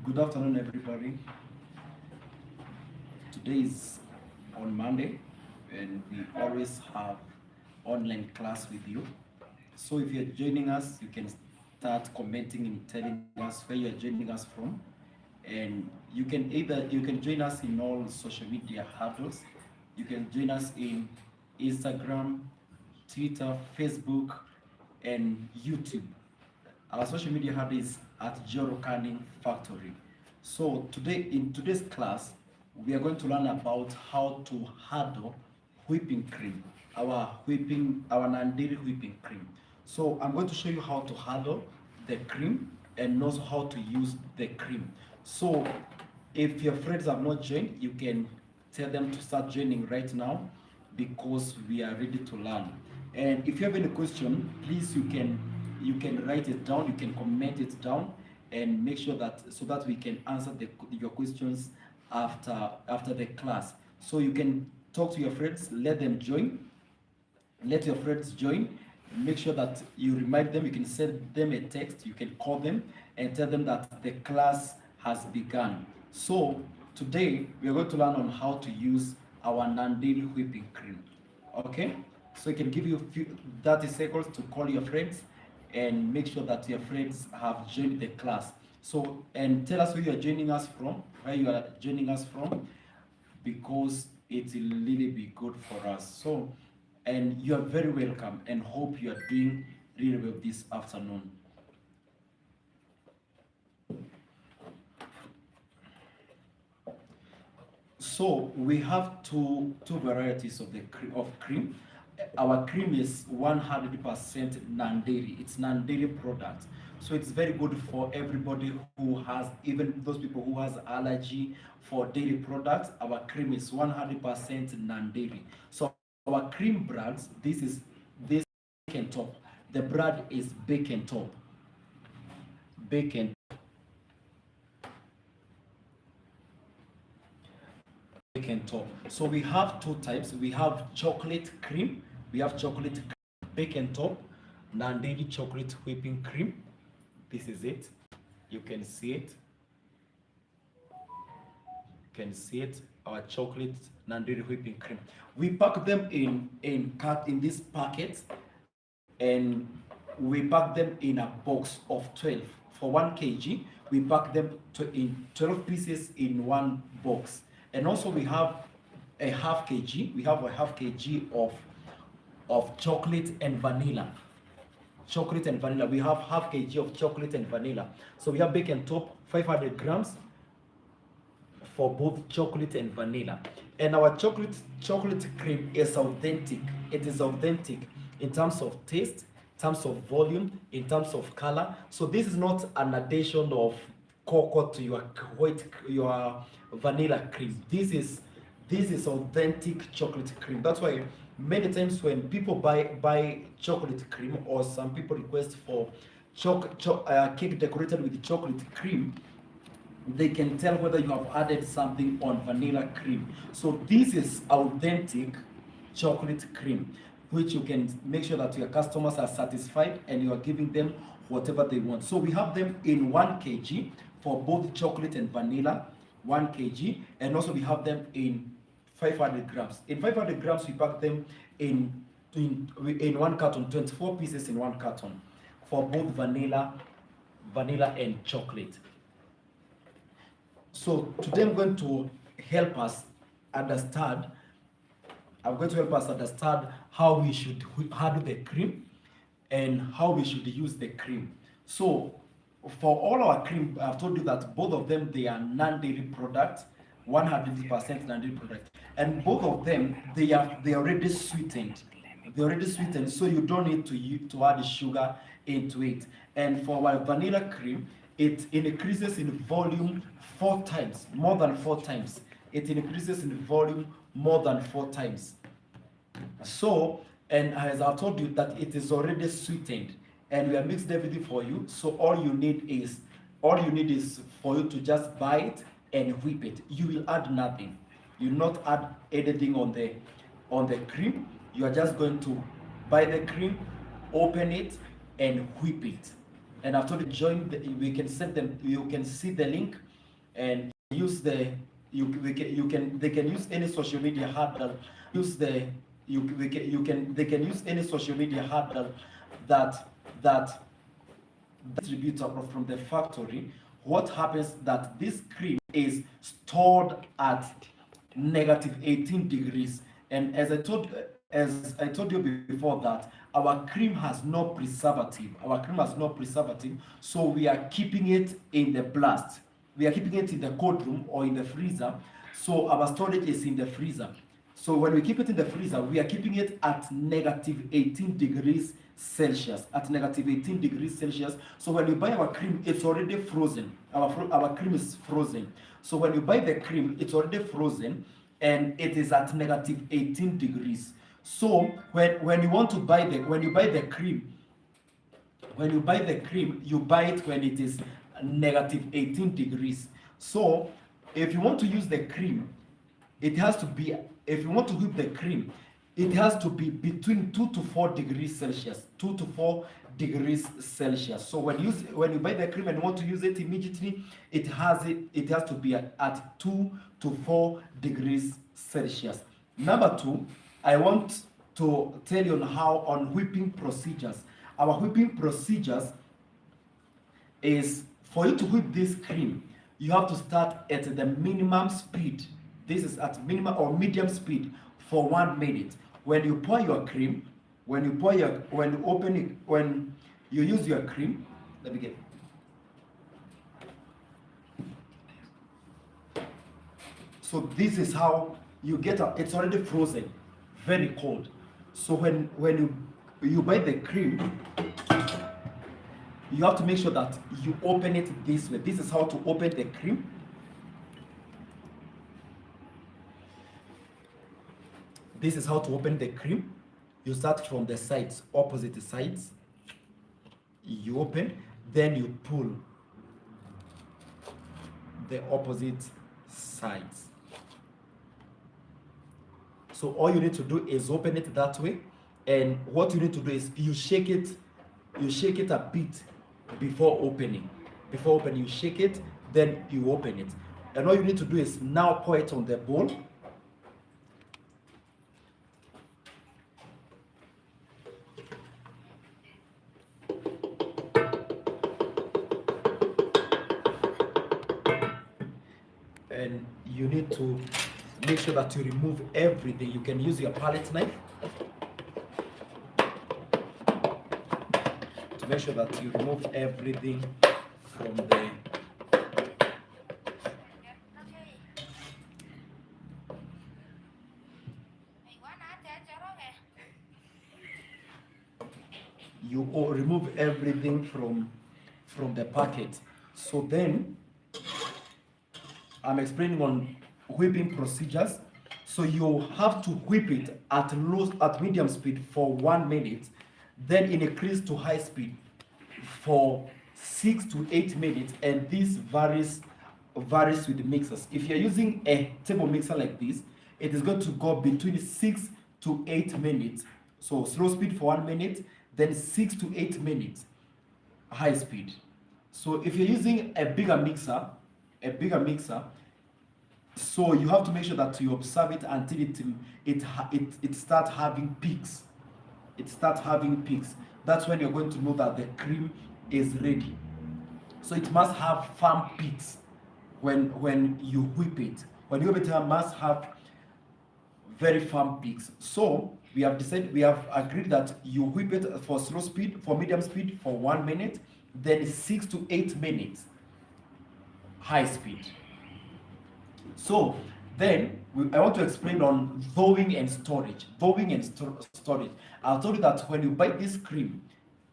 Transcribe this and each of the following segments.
Good afternoon, everybody. Today is on Monday, and we always have online class with you. So if you're joining us, you can start commenting and telling us where you're joining us from, and you can join us in all social media handles. You can join us in Instagram, Twitter, Facebook, and YouTube. Our social media handle is at Joro Canning Factory. So in today's class, we are going to learn about how to handle whipping cream, our Nandiri whipping cream. So I'm going to show you how to handle the cream and also how to use the cream. So if your friends have not joined, you can tell them to start joining right now because we are ready to learn. And if you have any question, please you can write it down, you can comment it down, and make sure that so that we can answer your questions after the class. So you can talk to your friends, let your friends join. Make sure that you remind them. You can send them a text, you can call them and tell them that the class has begun. So today we are going to learn on how to use our Nandiri whipping cream. Okay, so you can give you a few 30 seconds to call your friends and make sure that your friends have joined the class. So, and tell us where you are joining us from, because it will really be good for us. So, and you are very welcome and hope you are doing really well this afternoon. So we have two varieties of cream. Our cream is 100% Nandiri. It's Nandiri product. So it's very good for everybody who has, even those people who has allergy for dairy products. Our cream is 100% Nandiri. So our cream brands, this bacon top. The brand is bacon top. Bacon bacon top. So we have two types. We have chocolate cream. We have chocolate cream, bacon top, Nandiri chocolate whipping cream. This is it. You can see it. You can see it. Our chocolate Nandiri whipping cream. We pack them in this packet, and we pack them in a box of 12 for 1 kg. We pack them in 12 pieces in one box. And also we have a half kg. We have a half kg of chocolate and vanilla. Chocolate and vanilla. We have half kg of chocolate and vanilla. So we have bacon top 500 grams for both chocolate and vanilla. And our chocolate cream is authentic. It is authentic in terms of taste, in terms of volume, in terms of color. So this is not an addition of cocoa to your vanilla cream. This is authentic chocolate cream. That's why many times when people buy chocolate cream, or some people request for cake decorated with chocolate cream, they can tell whether you have added something on vanilla cream. So this is authentic chocolate cream, which you can make sure that your customers are satisfied and you are giving them whatever they want. So we have them in 1 kg for both chocolate and vanilla, 1 kg, and also we have them in 500 grams. In 500 grams, we pack them in one carton, 24 pieces in one carton for both vanilla and chocolate. So today I'm going to help us understand how we should handle the cream and how we should use the cream. So for all our cream, I've told you that both of them, they are non-dairy products, 100% non-dairy product, and both of them, they are already sweetened. They're already sweetened, so you don't need to add sugar into it. And for our vanilla cream, it increases in volume 4 times, more than 4 times. It increases in volume more than 4 times. So, and as I told you that it is already sweetened, and we have mixed everything for you. So all you need is for you to just buy it and whip it. You will add nothing. You will not add anything on the cream. You are just going to buy the cream, open it, and whip it. And after you join, we can set them. You can see the link and use the they can use any social media handle. Use the they can use any social media handle that that distributor from the factory. What happens that this cream is stored at negative 18 degrees, and as I told you before, that our cream has no preservative. Our cream has no preservative, so we are keeping it in the blast. We are keeping it in the cold room or in the freezer. So our storage is in the freezer. So when we keep it in the freezer, we are keeping it at negative 18 degrees Celsius. At negative 18 degrees Celsius. So when you buy our cream, it's already frozen. Our cream is frozen. So when you buy the cream, it's already frozen and it is at negative 18 degrees. So when you want to buy the cream, you buy it when it is negative 18 degrees. So if you want to use the cream, it has to be, if you want to whip the cream, it has to be between 2 to 4 degrees Celsius. 2 to 4 degrees Celsius. So when you buy the cream and you want to use it immediately, it has to be at 2 to 4 degrees Celsius. Number 2, I want to tell you on whipping procedures. Our whipping procedures is, for you to whip this cream, you have to start at the minimum speed. This is at minimum or medium speed for 1 minute. When you pour your cream, when you use your cream, let me get. So this is how you get it's already frozen, very cold. So when you buy the cream, you have to make sure that you open it this way. This is how to open the cream. This is how to open the cream. You start from the sides, opposite sides. You open, then you pull the opposite sides. So all you need to do is open it that way, and what you need to do is you shake it a bit before opening. Before opening, you shake it, then you open it. And all you need to do is now pour it on the bowl. And you need to make sure that you remove everything. You can use your palette knife to make sure that you remove everything from the remove everything from the packet. So then I'm explaining on whipping procedures. So you have to whip it at medium speed for 1 minute, then increase to high speed for 6 to 8 minutes, and this varies with the mixers. If you're using a table mixer like this, it is going to go between 6 to 8 minutes. So slow speed for 1 minute, then 6 to 8 minutes high speed. So if you're using a bigger mixer, so you have to make sure that you observe it until it starts having peaks. It starts having peaks. That's when you're going to know that the cream is ready. So it must have firm peaks when you whip it. When you whip it, it must have very firm peaks. So we have agreed that you whip it for slow speed, for medium speed for 1 minute, then 6 to 8 minutes high speed. So then I want to explain on thawing and storage. Thawing and storage. I told you that when you buy this cream,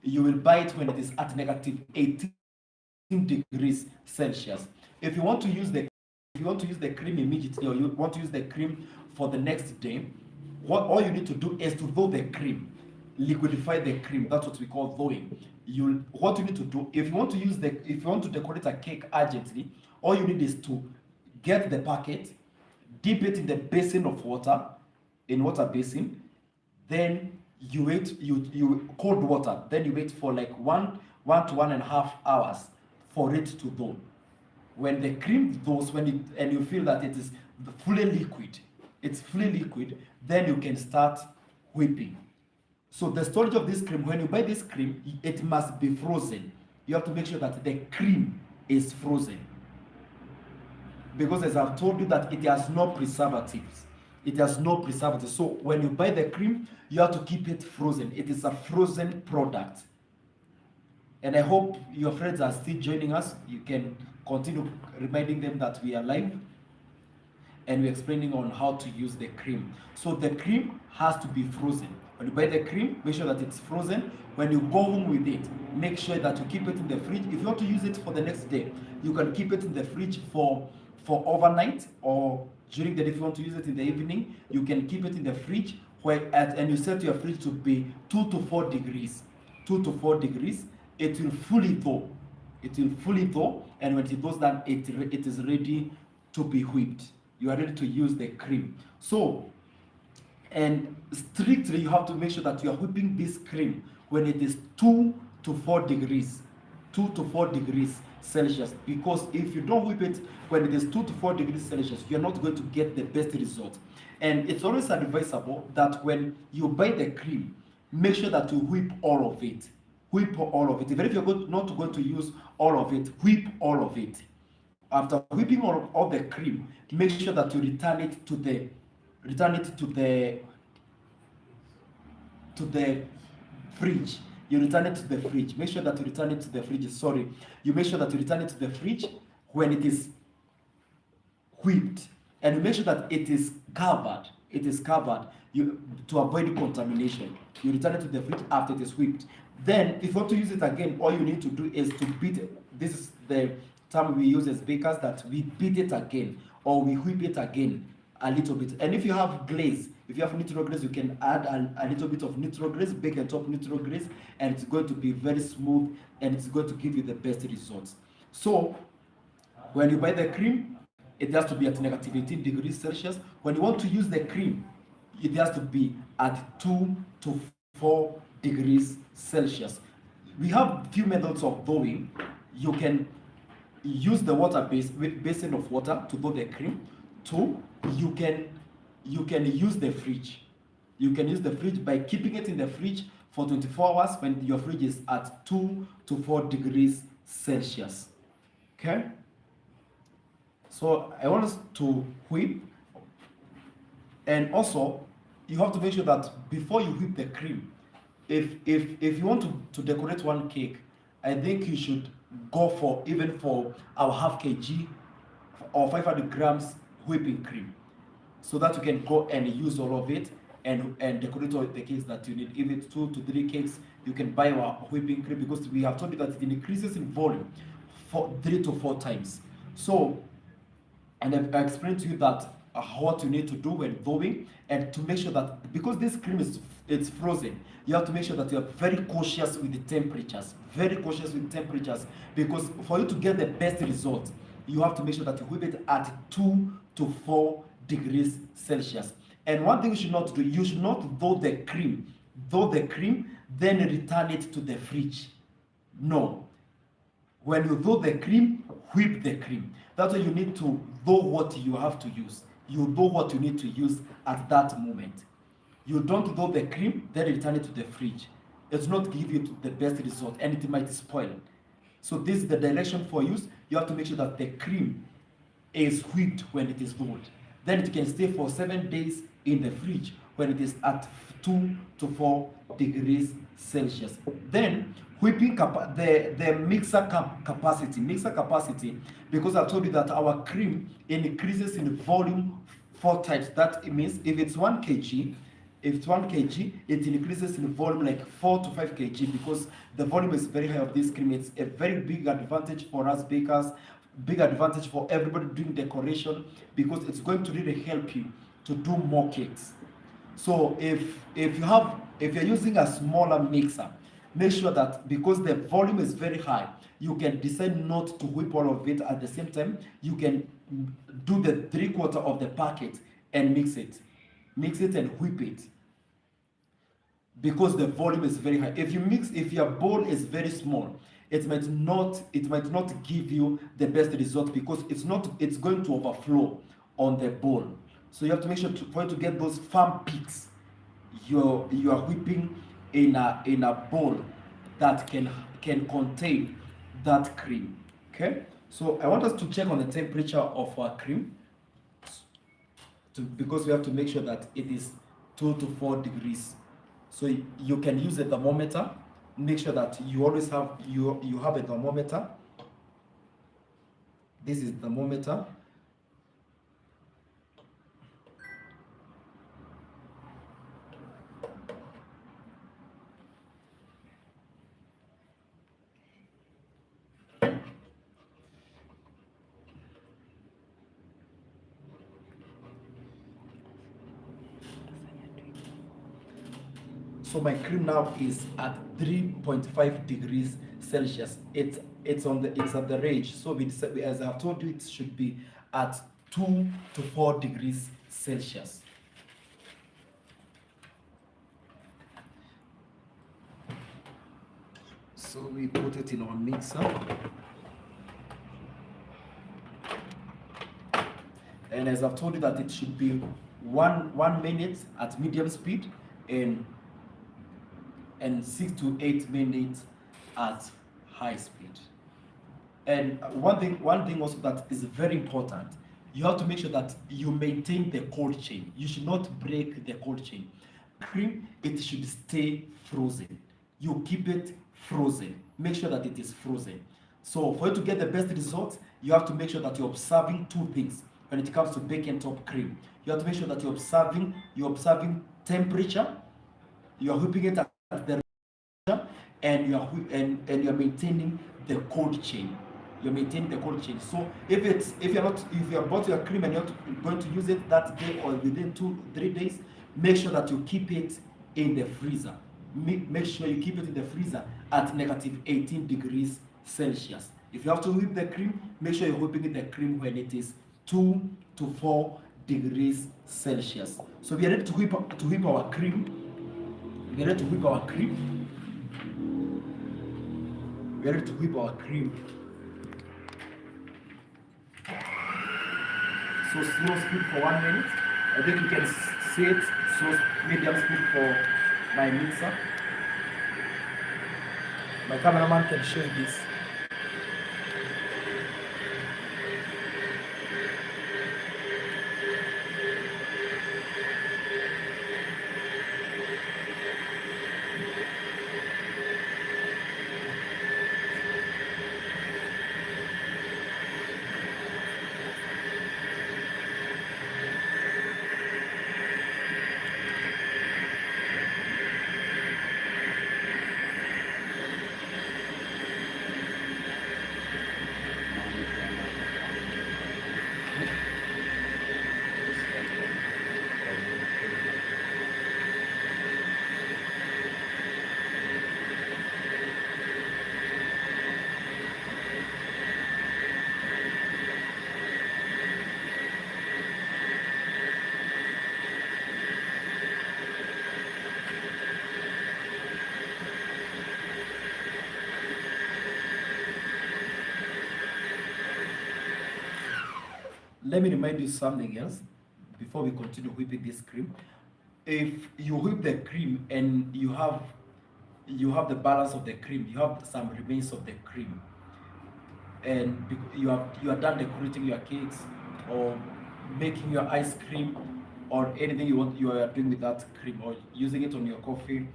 you will buy it when it is at negative 18 degrees Celsius. If you want to use the cream immediately, or you want to use the cream for the next day, all you need to do is to thaw the cream, liquidify the cream. That's what we call thawing. What you need to do, if you want to decorate a cake urgently, all you need is to get the packet, dip it in the basin of water, water basin, then you wait, you cold water, then you wait for like 1 to 1.5 hours for it to thaw. When the cream thaws, and you feel that it is fully liquid, then you can start whipping. So the storage of this cream, when you buy this cream, it must be frozen. You have to make sure that the cream is frozen. Because as I've told you that it has no preservatives. It has no preservatives. So when you buy the cream, you have to keep it frozen. It is a frozen product. And I hope your friends are still joining us. You can continue reminding them that we are live and we're explaining on how to use the cream. So the cream has to be frozen. When you buy the cream, make sure that it's frozen. When you go home with it, make sure that you keep it in the fridge. If you want to use it for the next day, you can keep it in the fridge for overnight, or during the day. If you want to use it in the evening, you can keep it in the fridge and you set your fridge to be 2 to 4 degrees. 2 to 4 degrees. It will fully thaw. And when it thaws down, it is ready to be whipped. You are ready to use the cream. So, and strictly you have to make sure that you are whipping this cream when it is 2 to 4 degrees. 2 to 4 degrees Celsius, because if you don't whip it when it is 2 to 4 degrees Celsius, you're not going to get the best result. And it's always advisable that when you buy the cream, make sure that you whip all of it. Whip all of it. Even if you're not going to use all of it, whip all of it. After whipping all the cream, make sure that you return it to the fridge. You return it to the fridge. Make sure that you return it to the fridge. Sorry, you make sure that you return it to the fridge when it is whipped, and you make sure that it is covered. To avoid contamination. You return it to the fridge after it is whipped. Then, if you want to use it again, all you need to do is to beat it. This is the term we use as bakers, that we beat it again, or we whip it again a little bit. And if you have glaze, if you have neutral glaze, you can add a little bit of neutral glaze, bake on top neutral glaze, and it's going to be very smooth, and it's going to give you the best results. So when you buy the cream, it has to be at negative 18 degrees Celsius. When you want to use the cream, it has to be at 2 to 4 degrees Celsius. We have few methods of thawing. You can use the basin of water to thaw the cream. 2, you can use the fridge. You can use the fridge by keeping it in the fridge for 24 hours when your fridge is at 2 to 4 degrees Celsius. Okay? So I want us to whip, and also you have to make sure that before you whip the cream, if you want to decorate one cake, I think you should go for our half kg or 500 grams whipping cream, so that you can go and use all of it and decorate all the cakes that you need. If it's 2 to 3 cakes, you can buy our whipping cream, because we have told you that it increases in volume for 3 to 4 times. So, and I explained to you that what you need to do when thawing, and to make sure that, because this cream it's frozen, you have to make sure that you are very cautious with the temperatures. Because for you to get the best result, you have to make sure that you whip it at 2 to 4 degrees Celsius. And one thing you should not do, you should not thaw the cream, then return it to the fridge. No. When you thaw the cream, whip the cream. That's why you need to thaw what you have to use. You thaw what you need to use at that moment. You don't thaw the cream, then return it to the fridge. It's not give you the best result, and it might spoil. So this is the direction for use. You have to make sure that the cream is whipped when it is thawed. Then it can stay for 7 days in the fridge when it is at 2 to 4 degrees Celsius. Then whipping the mixer capacity, because I told you that our cream increases in volume 4 times. That means if it's 1 kg, it increases in volume like 4 to 5 kg, because the volume is very high of this cream. It's a very big advantage for us bakers, big advantage for everybody doing decoration, because it's going to really help you to do more cakes. So if you're using a smaller mixer, make sure that, because the volume is very high, you can decide not to whip all of it at the same time. You can do the 3/4 of the packet and mix it and whip it, because the volume is very high. If your bowl is very small, it might not give you the best result because it's going to overflow on the bowl. So you have to make sure for you to get those firm peaks, you are whipping in a bowl that can contain that cream. Okay, so I want us to check on the temperature of our cream because we have to make sure that it is 2 to 4 degrees. So you can use a thermometer. Make sure that you always have a thermometer. This is thermometer. So my cream now is at 3.5 degrees Celsius. It's at the range. So as I've told you, it should be at 2 to 4 degrees Celsius. So we put it in our mixer. And as I've told you that it should be 1 minute at medium speed and 6 to 8 minutes at high speed. And one thing also that is very important, you have to make sure that you maintain the cold chain. You should not break the cold chain. Cream, it should stay frozen. You keep it frozen. Make sure that it is frozen. So for you to get the best results, you have to make sure that you're observing two things when it comes to baking top cream. You have to make sure that you're observing temperature, you're whipping it at the and you're maintaining the cold chain. You're maintaining the cold chain. So if you have bought your cream and you're going to use it that day or within 2-3 days, make sure that you keep it in the freezer. Make sure you keep it in the freezer at negative 18 degrees Celsius. If you have to whip the cream, make sure you're whipping the cream when it is 2 to 4 degrees Celsius. So we are ready to whip our cream. We are ready to whip our cream. We are ready to whip our cream. So slow speed for 1 minute. I think you can see it. So medium speed for my mixer. My cameraman can show you this. Let me remind you something else before we continue whipping this cream. If you whip the cream and you have the balance of the cream, you have some remains of the cream, and you are done decorating your cakes or making your ice cream or anything you are doing with that cream or using it on your coffee,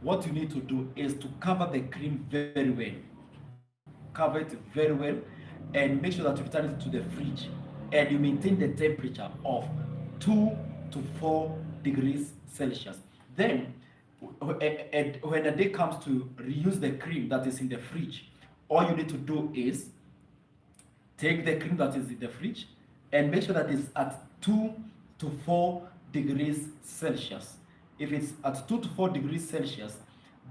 what you need to do is to cover the cream very well. Cover it very well and make sure that you return it to the fridge and you maintain the temperature of 2 to 4 degrees Celsius. Then when the day comes to reuse the cream that is in the fridge, all you need to do is take the cream that is in the fridge and make sure that it's at 2 to 4 degrees Celsius. If it's at 2 to 4 degrees Celsius,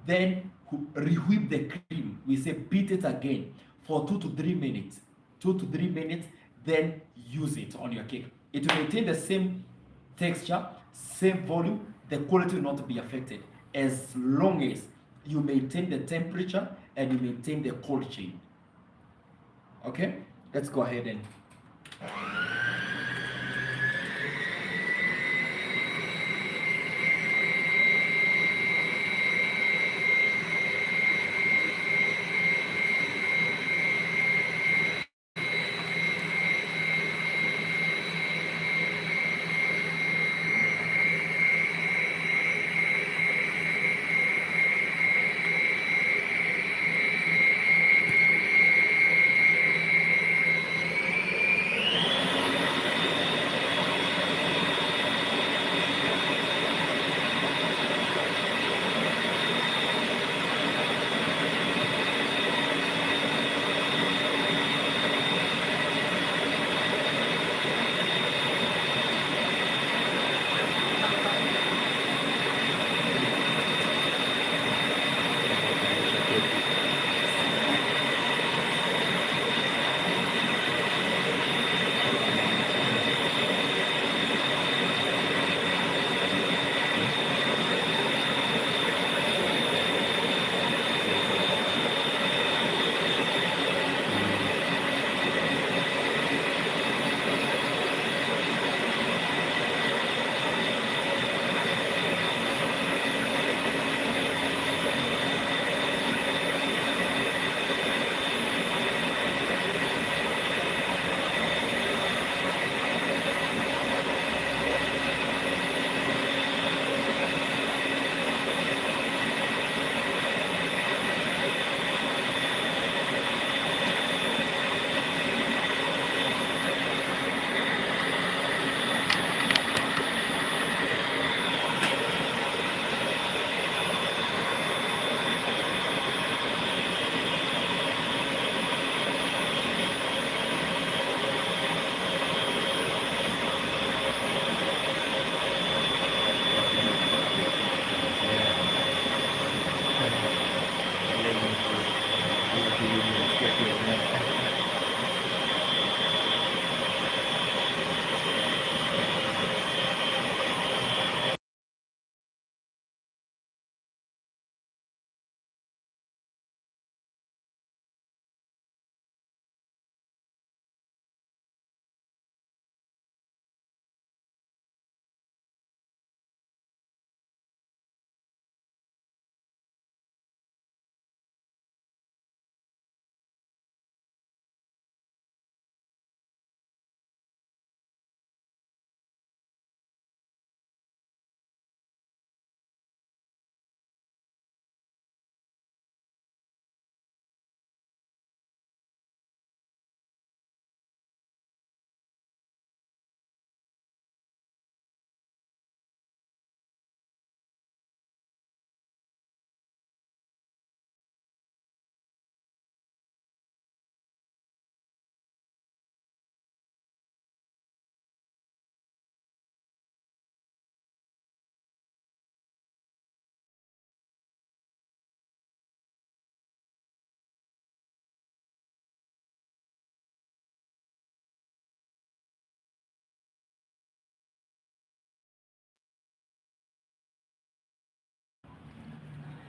then re-whip the cream. We say beat it again for 2 to 3 minutes. 2 to 3 minutes, then use it on your cake. It will maintain the same texture, same volume, the quality will not be affected as long as you maintain the temperature and you maintain the cold chain. Okay, let's go ahead and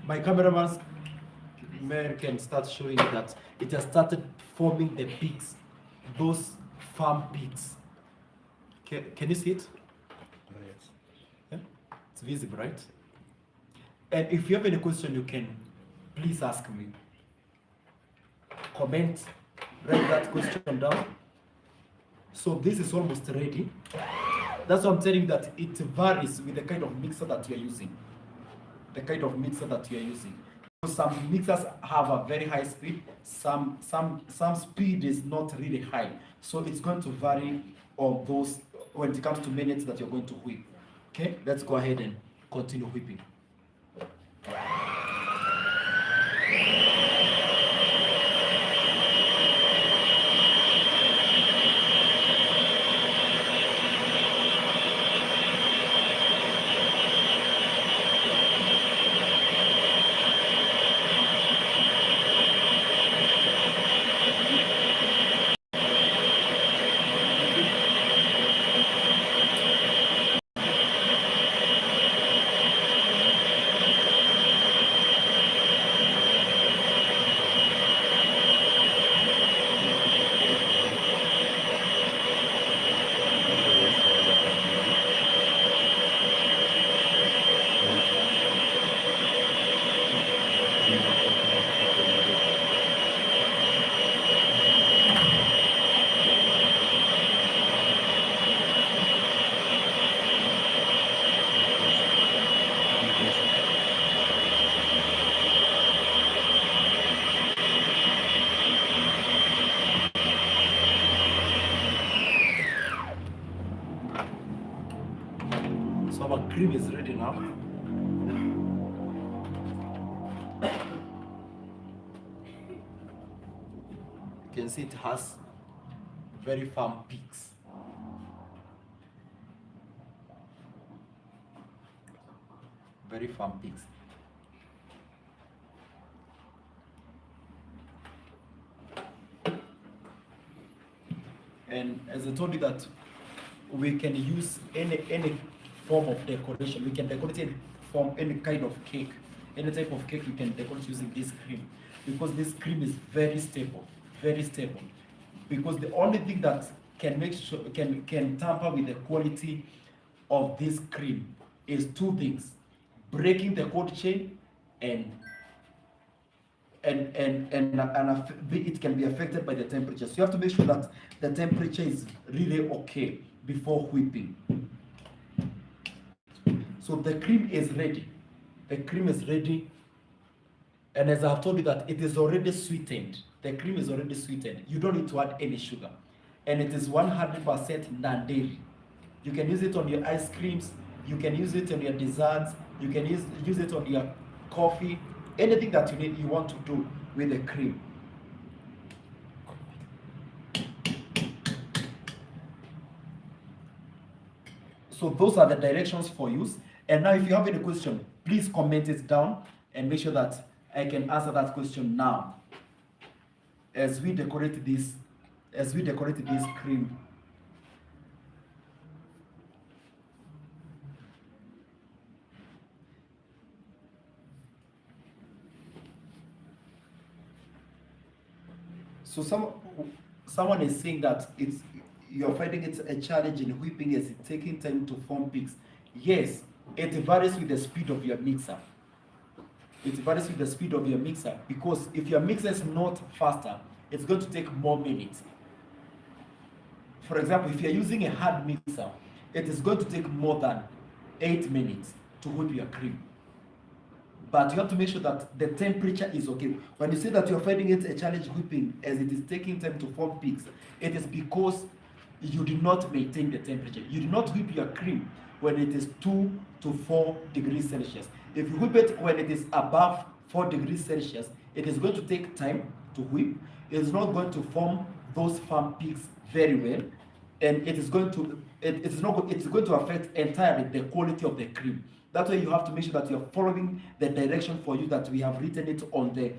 my cameraman's man can start showing that it has started forming the peaks, those farm peaks. Can you see it? Yes. Yeah? It's visible, right? And if you have any question, you can please ask me. Comment, write that question down. So this is almost ready. That's why I'm telling you that it varies with the kind of mixer that you're using. The kind of mixer that you're using. Some mixers have a very high speed, some speed is not really high. So it's going to vary on those when it comes to minutes that you're going to whip. Okay, let's go ahead and continue whipping. cream is ready now. You can see it has very firm peaks. Very firm peaks. And as I told you that we can use any form of decoration. We can decorate it from any kind of cake. Any type of cake we can decorate using this cream, because this cream is very stable, very stable. Because the only thing that can make sure can tamper with the quality of this cream is two things: breaking the cold chain and it can be affected by the temperature. So you have to make sure that the temperature is really okay before whipping. So the cream is ready. The cream is ready. And as I've told you that it is already sweetened. The cream is already sweetened. You don't need to add any sugar. And it is 100% non-dairy. You can use it on your ice creams. You can use it on your desserts. You can use it on your coffee. Anything that you want to do with the cream. So those are the directions for use. And now if you have any question, please comment it down and make sure that I can answer that question now as we decorate this cream. So someone is saying that you're finding it a challenge in whipping as it's taking time to form peaks. Yes, it varies with the speed of your mixer. It varies with the speed of your mixer, because if your mixer is not faster, it's going to take more minutes. For example, if you're using a hard mixer, it is going to take more than 8 minutes to whip your cream. But you have to make sure that the temperature is okay. When you say that you're finding it a challenge whipping as it is taking time to form peaks, it is because you did not maintain the temperature. You do not whip your cream when it is 2 to 4 degrees Celsius. If you whip it when it is above 4 degrees Celsius, it is going to take time to whip. It is not going to form those firm peaks very well, and it's going to affect entirely the quality of the cream. That's why you have to make sure that you're following the direction for you that we have written it on the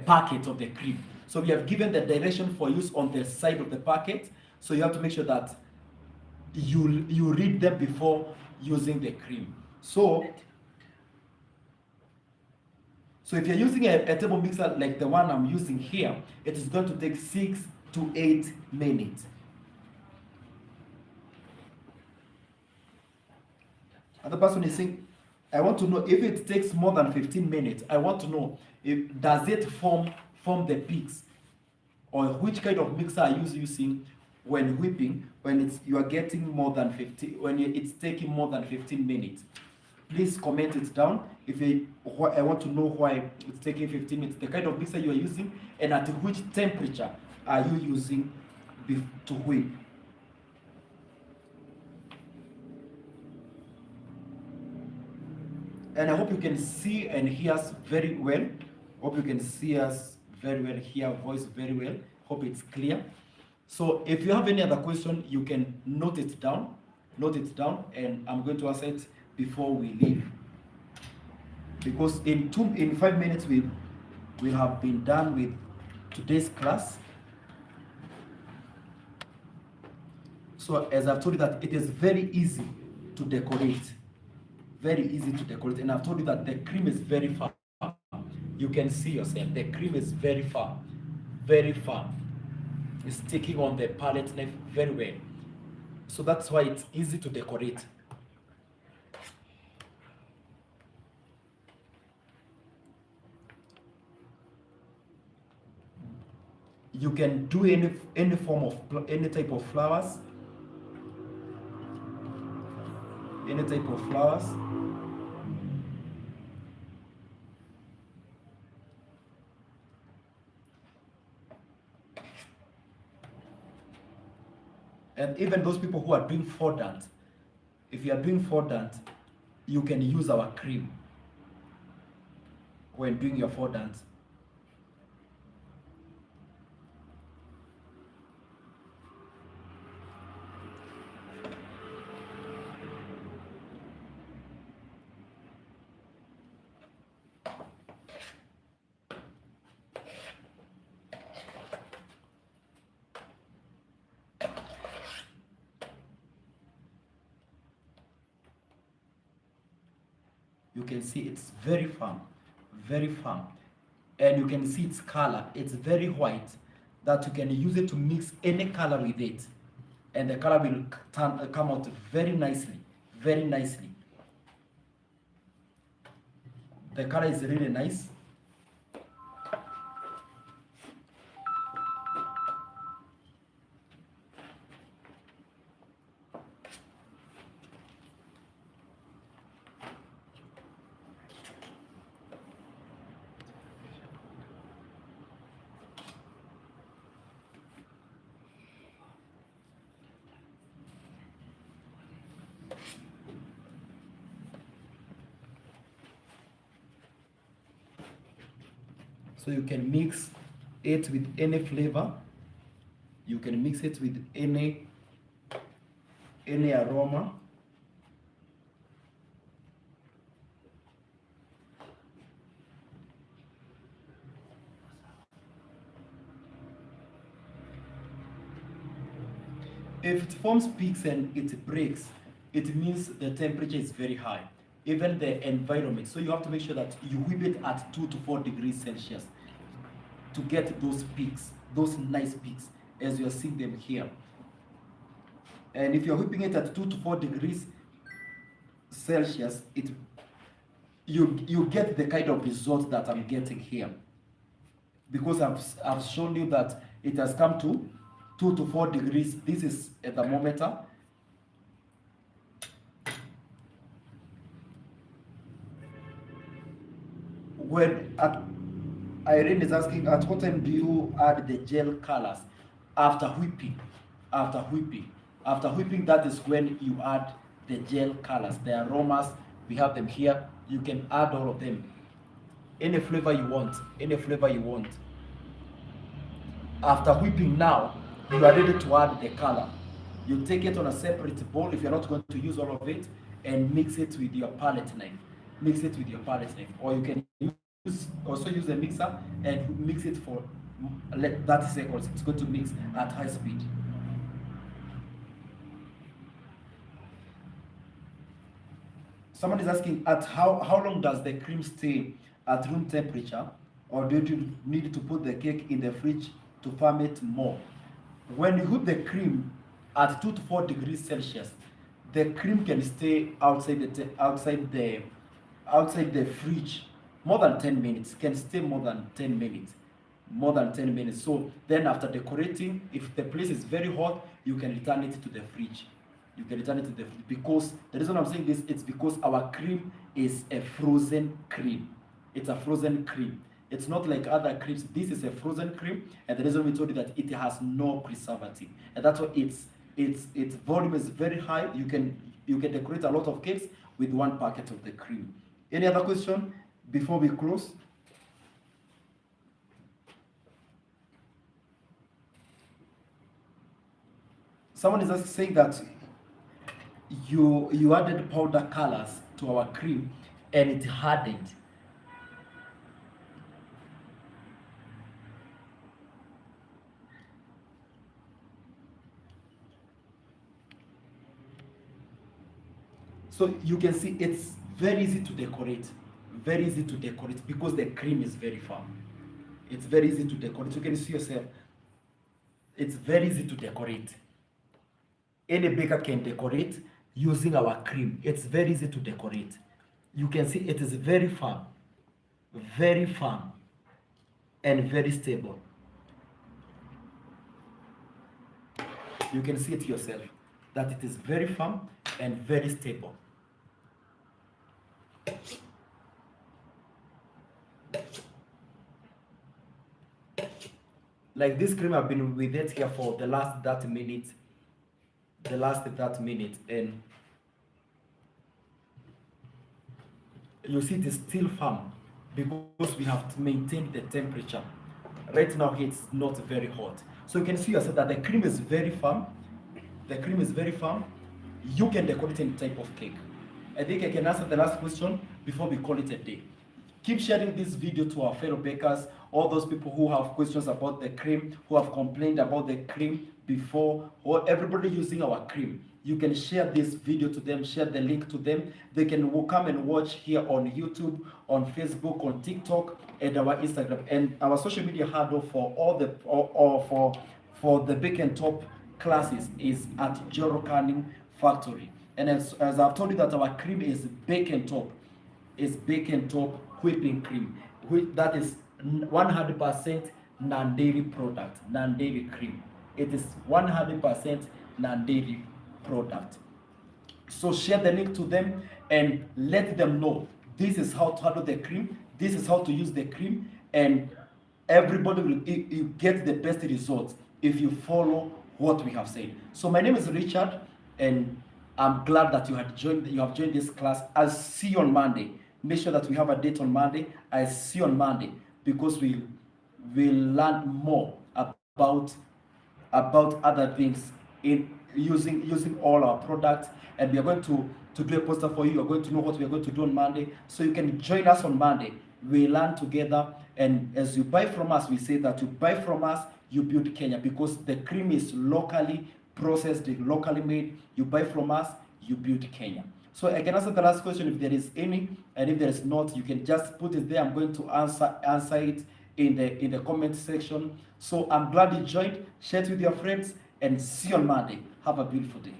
packet of the cream. So we have given the direction for use on the side of the packet. So you have to make sure that you read them before using the cream. So if you're using a table mixer like the one I'm using here, it is going to take 6 to 8 minutes. Another person is saying, I want to know if it takes more than 15 minutes. I want to know does it form the peaks, or which kind of mixer are you using when whipping when you are getting more than 50 when it's taking more than 15 minutes. Please comment it down I want to know why it's taking 15 minutes, the kind of mixer you are using, and at which temperature are you using to whip. And I hope you can see and hear us very well. Hope you can see us very well, hear our voice very well. Hope it's clear. So if you have any other question, you can note it down, and I'm going to answer it before we leave. Because in 5 minutes we have been done with today's class. So as I've told you that it is very easy to decorate. Very easy to decorate, and I've told you that the cream is very firm. You can see yourself, the cream is very firm, very firm. It's sticking on the palette knife very well. So that's why it's easy to decorate. You can do any form of any type of flowers. Any type of flowers. And even those people who are doing fondant, If you are doing fondant, you can use our cream when doing your fondant. You can see it's very firm, very firm. And you can see its color, it's very white, that you can use it to mix any color with it. And the color will come out very nicely, very nicely. The color is really nice. So you can mix it with any flavor. You can mix it with any aroma. If it forms peaks and it breaks, it means the temperature is very high, even the environment. So you have to make sure that you whip it at 2 to 4 degrees Celsius to get those peaks, those nice peaks, as you are seeing them here. And if you're whipping it at 2 to 4 degrees Celsius, you get the kind of result that I'm getting here. Because I've shown you that it has come to 2 to 4 degrees. This is a thermometer. Irene is asking, at what time do you add the gel colors? After whipping. After whipping. After whipping, that is when you add the gel colors. The aromas, we have them here. You can add all of them. Any flavor you want. Any flavor you want. After whipping now, you are ready to add the color. You take it on a separate bowl if you're not going to use all of it, and mix it with your palette knife. Mix it with your palette knife. Or you can also use a mixer and mix it for 30 seconds. It's going to mix at high speed. Someone is asking, at how long does the cream stay at room temperature, or do you need to put the cake in the fridge to firm it more? When you whip the cream at 2 to 4 degrees Celsius, the cream can stay outside the fridge more than 10 minutes. Can stay more than 10 minutes. More than 10 minutes. So then after decorating, if the place is very hot, you can return it to the fridge. You can return it to the fridge, because the reason I'm saying this, it's because our cream is a frozen cream. It's a frozen cream. It's not like other creams. This is a frozen cream, and the reason we told you that it has no preservative, and that's why its volume is very high. You can decorate a lot of cakes with one packet of the cream. Any other question before we close? Someone is saying that you added powder colors to our cream and it hardened. So you can see it's very easy to decorate. Very easy to decorate because the cream is very firm. It's very easy to decorate. You can see yourself. It's very easy to decorate. Any baker can decorate using our cream. It's very easy to decorate. You can see it is very firm, and very stable. You can see it yourself that it is very firm and very stable. Like this cream, I've been with it here for the last 30 minutes. And you see it is still firm because we have maintained the temperature. Right now it's not very hot. So you can see yourself that the cream is very firm. The cream is very firm. You can decorate any type of cake. I think I can answer the last question before we call it a day. Keep sharing this video to our fellow bakers, all those people who have questions about the cream, who have complained about the cream before, or everybody using our cream. You can share this video to them, share the link to them. They can come and watch here on YouTube, on Facebook, on TikTok, and our Instagram. And our social media handle for all the for the bake and top classes is at Joro Canning Factory. And as I've told you that our cream is bake and top, is bacon top whipping cream. That is 100% non-dairy product, non-dairy cream. It is 100% non-dairy product. So share the link to them and let them know this is how to handle the cream, this is how to use the cream, and everybody will you get the best results if you follow what we have said. So my name is Richard, and I'm glad that you have joined this class. I'll see you on Monday. Make sure that we have a date on Monday. I see you on Monday because we'll learn more about other things in using all our products, and we are going to do a poster for you. You're going to know what we are going to do on Monday, so you can join us on Monday. We learn together, and as you buy from us, we say that you buy from us, you build Kenya, because the cream is locally processed, locally made. You buy from us, you build Kenya. So I can answer the last question if there is any, and if there is not, you can just put it there. I'm going to answer it in the comment section. So I'm glad you joined. Share it with your friends, and see you on Monday. Have a beautiful day.